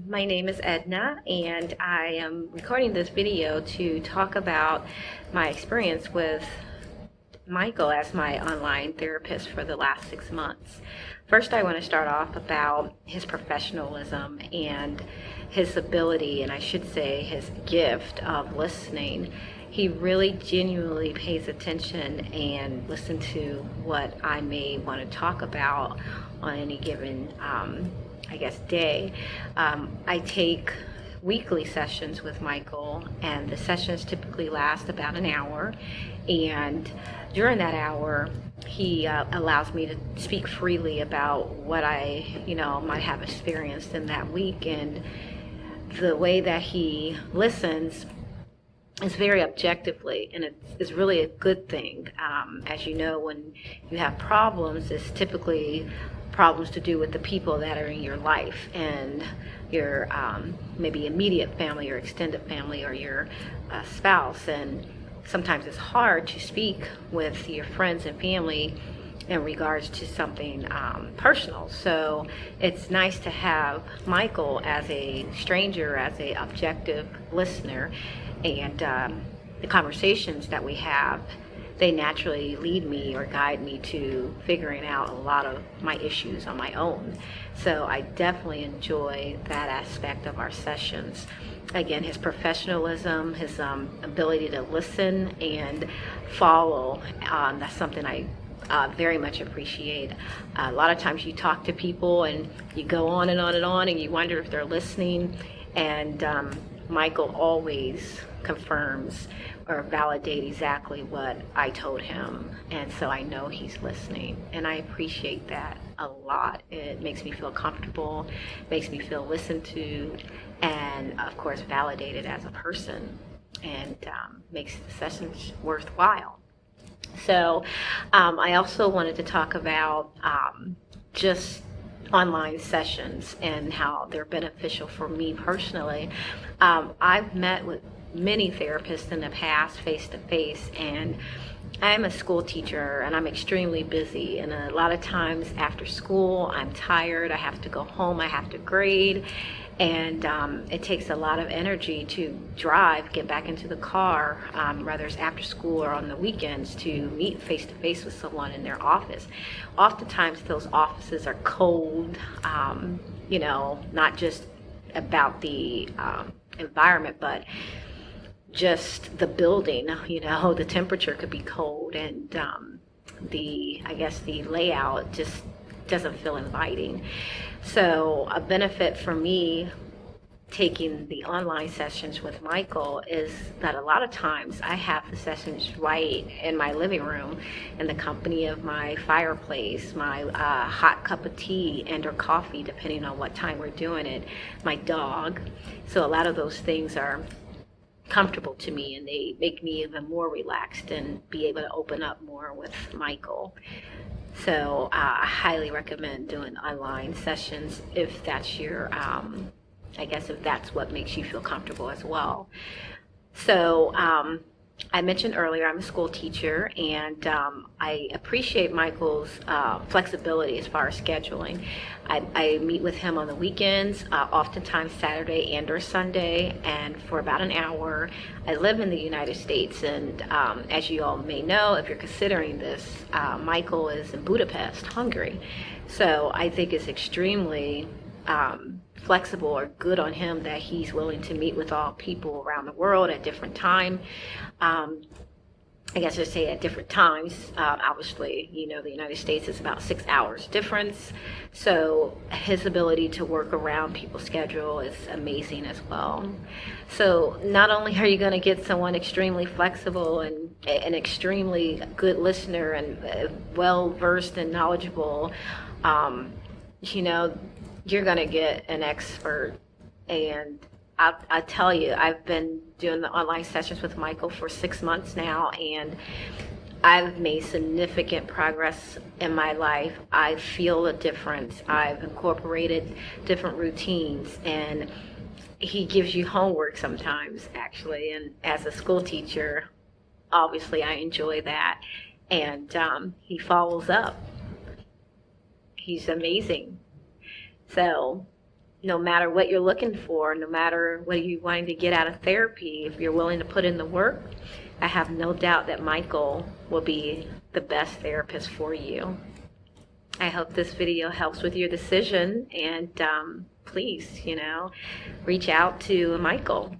My name is Edna, and I am recording this video to talk about my experience with Michael as my online therapist for the last 6 months. First, I want to start off about his professionalism and his ability, and I should say his gift of listening. He really genuinely pays attention and listens to what I may want to talk about on any given day. I take weekly sessions with Michael, and the sessions typically last about an hour. And during that hour, he allows me to speak freely about what I, might have experienced in that week. And the way that he listens is very objectively, and it's really a good thing. As you know, when you have problems, it's typically problems to do with the people that are in your life and your maybe immediate family or extended family or your spouse. And sometimes it's hard to speak with your friends and family in regards to something personal. So it's nice to have Michael as a stranger, as a objective listener, and the conversations that we have, they naturally lead me or guide me to figuring out a lot of my issues on my own. So I definitely enjoy that aspect of our sessions. Again, his professionalism, his ability to listen and follow, that's something I very much appreciate. A lot of times you talk to people and you go on and on and on and you wonder if they're listening, and Michael always confirms or validate exactly what I told him, and so I know he's listening, and I appreciate that a lot. It makes me feel comfortable, makes me feel listened to, and of course validated as a person, and makes the sessions worthwhile. So I also wanted to talk about just online sessions and how they're beneficial for me personally. I've met with many therapists in the past face to face, and I'm a school teacher and I'm extremely busy, and a lot of times after school I'm tired, I have to go home, I have to grade, and it takes a lot of energy to drive, get back into the car, whether it's after school or on the weekends, to meet face to face with someone in their office. Oftentimes those offices are cold, not just about the environment, but just the building. The temperature could be cold, and the layout just doesn't feel inviting. So a benefit for me taking the online sessions with Michael is that a lot of times I have the sessions right in my living room in the company of my fireplace, my hot cup of tea and or coffee, depending on what time we're doing it, my dog. So a lot of those things are comfortable to me, and they make me even more relaxed and be able to open up more with Michael. So I highly recommend doing online sessions if that's your, if that's what makes you feel comfortable as well. So I mentioned earlier I'm a school teacher, and I appreciate Michael's flexibility as far as scheduling. I meet with him on the weekends, oftentimes Saturday and or Sunday, and for about an hour. I live in the United States, and as you all may know, if you're considering this, Michael is in Budapest, Hungary. So I think it's extremely flexible or good on him that he's willing to meet with all people around the world at different time. At different times. Obviously, the United States is about 6 hours difference. So his ability to work around people's schedule is amazing as well. So not only are you going to get someone extremely flexible and an extremely good listener and well-versed and knowledgeable, you're going to get an expert. And I tell you, I've been doing the online sessions with Michael for 6 months now, and I've made significant progress in my life. I feel a difference. I've incorporated different routines, and he gives you homework sometimes, actually. And as a school teacher, obviously I enjoy that. And he follows up. He's amazing. So no matter what you're looking for, no matter what you're wanting to get out of therapy, if you're willing to put in the work, I have no doubt that Michael will be the best therapist for you. I hope this video helps with your decision, and please, reach out to Michael.